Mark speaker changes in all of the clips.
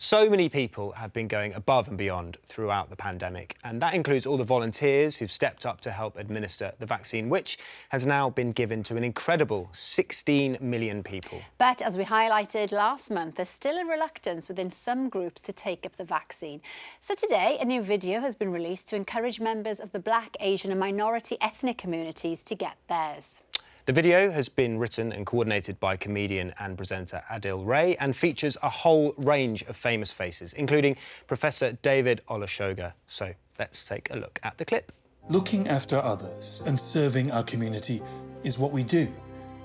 Speaker 1: So many people have been going above and beyond throughout the pandemic, and that includes all the volunteers who've stepped up to help administer the vaccine, which has now been given to an incredible 16 million people.
Speaker 2: But as we highlighted last month, there's still a reluctance within some groups to take up the vaccine. So today, a new video has been released to encourage members of the Black, Asian and minority ethnic communities to get theirs.
Speaker 1: The video has been written and coordinated by comedian and presenter Adil Ray and features a whole range of famous faces, including Professor David Olusoga. So let's take a look at the clip.
Speaker 3: Looking after others and serving our community is what we do.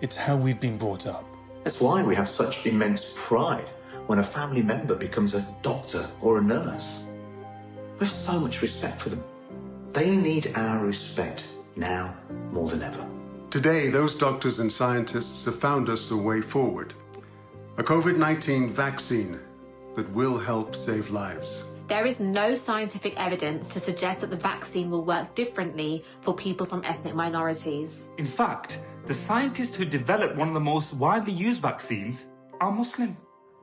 Speaker 3: It's how we've been brought up.
Speaker 4: That's why we have such immense pride when a family member becomes a doctor or a nurse. We have so much respect for them. They need our respect now more than ever.
Speaker 5: Today, those doctors and scientists have found us a way forward. A COVID-19 vaccine that will help save lives.
Speaker 6: There is no scientific evidence to suggest that the vaccine will work differently for people from ethnic minorities.
Speaker 7: In fact, the scientists who developed one of the most widely used vaccines are Muslim.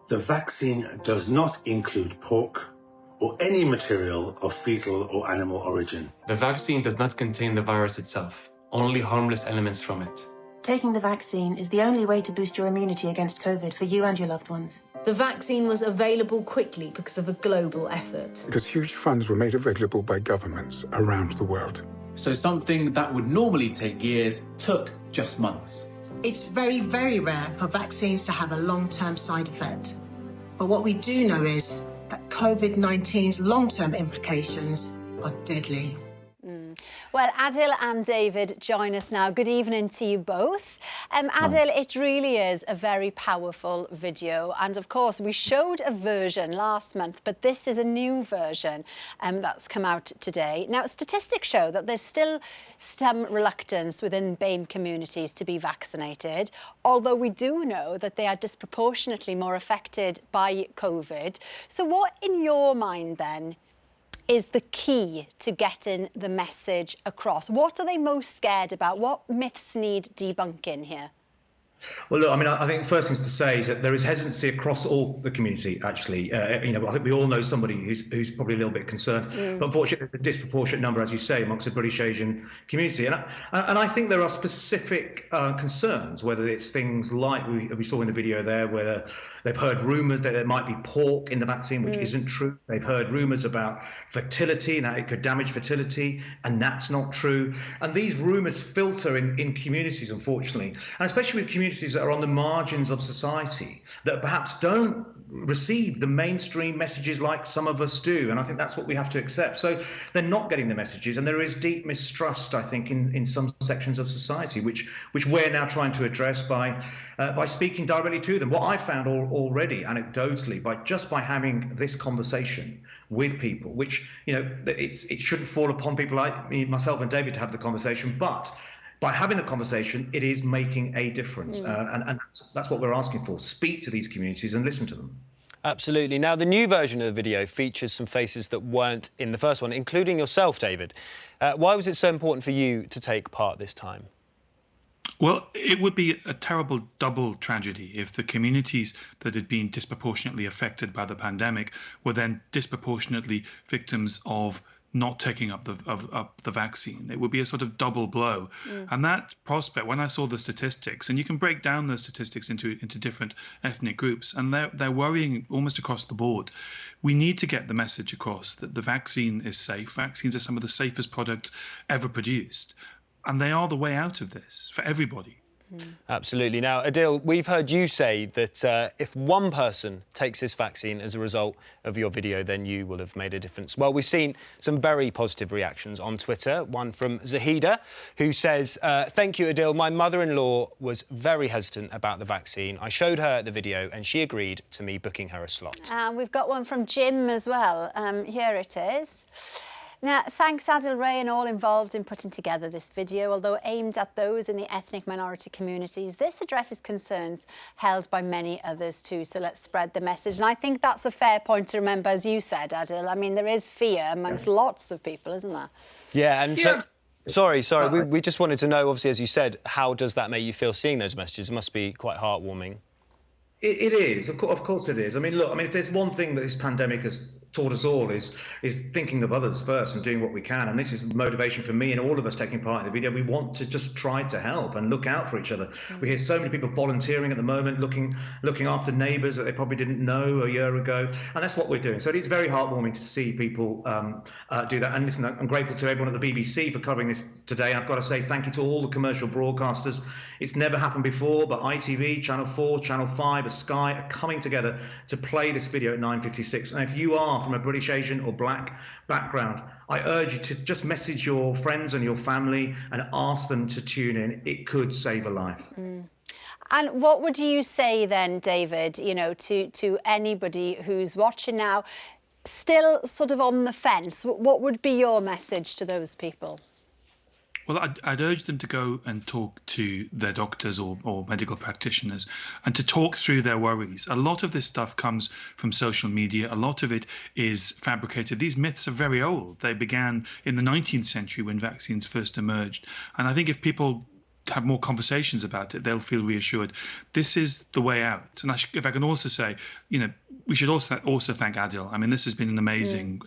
Speaker 8: The vaccine does not include pork or any material of fetal or animal origin.
Speaker 9: The vaccine does not contain the virus itself, only harmless elements from it.
Speaker 10: Taking the vaccine is the only way to boost your immunity against COVID for you and your loved ones.
Speaker 11: The vaccine was available quickly because of a global effort.
Speaker 12: Because huge funds were made available by governments around the world.
Speaker 13: So something that would normally take years took just months.
Speaker 14: It's very, very rare for vaccines to have a long-term side effect. But what we do know is that COVID-19's long-term implications are deadly.
Speaker 2: Well, Adil and David join us now. Good evening to you both. Adil, it really is a very powerful video. And of course, we showed a version last month, but this is a new version that's come out today. Now, statistics show that there's still some reluctance within BAME communities to be vaccinated, although we do know that they are disproportionately more affected by COVID. So what, in your mind, then, is the key to getting the message across? What are they most scared about? What myths need debunking here?
Speaker 15: Well, look, I mean, I think the first thing to say is that there is hesitancy across all the community, actually. I think we all know somebody who's probably a little bit concerned. But unfortunately, there's a disproportionate number, as you say, amongst the British Asian community. And I think there are specific concerns, whether it's things like we saw in the video there, where they've heard rumours that there might be pork in the vaccine, which isn't true. They've heard rumours about fertility, and that it could damage fertility, and that's not true. And these rumours filter in communities, unfortunately, and especially with communities that are on the margins of society that perhaps don't receive the mainstream messages like some of us do. And I think that's what we have to accept. So they're not getting the messages, and there is deep mistrust, I think, in some sections of society, which we're now trying to address by speaking directly to them. What I found already, anecdotally, by having this conversation with people, which, it shouldn't fall upon people like me, myself and David to have the conversation, but by having the conversation, it is making a difference. And that's what we're asking for. Speak to these communities and listen to them.
Speaker 1: Absolutely. Now, the new version of the video features some faces that weren't in the first one, including yourself, David. Why was it so important for you to take part this time?
Speaker 16: Well, it would be a terrible double tragedy if the communities that had been disproportionately affected by the pandemic were then disproportionately victims of not taking up the vaccine. It would be a sort of double blow. And that prospect, when I saw the statistics, and you can break down those statistics into different ethnic groups, and they're worrying almost across the board. We need to get the message across that the vaccine is safe. Vaccines are some of the safest products ever produced. And they are the way out of this for everybody.
Speaker 1: Absolutely. Now, Adil, we've heard you say that if one person takes this vaccine as a result of your video, then you will have made a difference. Well, we've seen some very positive reactions on Twitter. One from Zahida, who says, thank you, Adil. My mother-in-law was very hesitant about the vaccine. I showed her the video and she agreed to me booking her a slot.
Speaker 2: And we've got one from Jim as well. Here it is. Now, thanks Adil Ray and all involved in putting together this video. Although aimed at those in the ethnic minority communities, this addresses concerns held by many others too. So let's spread the message. And I think that's a fair point to remember, as you said, Adil. I mean, there is fear amongst lots of people, isn't there?
Speaker 1: Yeah, and so... Sorry. We just wanted to know, obviously, as you said, how does that make you feel seeing those messages? It must be quite heartwarming.
Speaker 15: It is, of course it is. I mean, look, I mean, if there's one thing that this pandemic has taught us all is thinking of others first and doing what we can. And this is motivation for me and all of us taking part in the video. We want to just try to help and look out for each other. We hear so many people volunteering at the moment, looking after neighbours that they probably didn't know a year ago, and that's what we're doing. So it's very heartwarming to see people do that. And listen, I'm grateful to everyone at the BBC for covering this today. I've got to say thank you to all the commercial broadcasters. It's never happened before, but ITV, Channel 4, Channel 5, Sky are coming together to play this video at 9:56. And if you are from a British, Asian or black background, I urge you to just message your friends and your family and ask them to tune in. It could save a life.
Speaker 2: And what would you say then, David, you know, to anybody who's watching now, still sort of on the fence? What would be your message to those people?
Speaker 16: Well, I'd urge them to go and talk to their doctors or medical practitioners and to talk through their worries. A lot of this stuff comes from social media. A lot of it is fabricated. These myths are very old. They began in the 19th century when vaccines first emerged. And I think if people have more conversations about it, they'll feel reassured. This is the way out. And if I can also say, you know, we should also thank Adil. I mean, this has been an amazing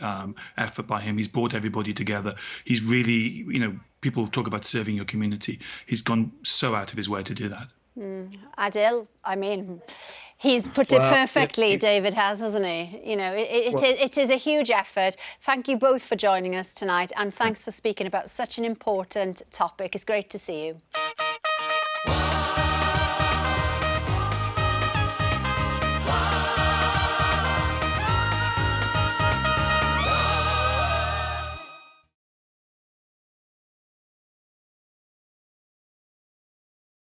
Speaker 16: effort by him. He's brought everybody together. He's really, you know, people talk about serving your community. He's gone so out of his way to do that.
Speaker 2: Adil, I mean, he's put it perfectly, David has, hasn't he? You know, it is a huge effort. Thank you both for joining us tonight, and thanks for speaking about such an important topic. It's great to see you.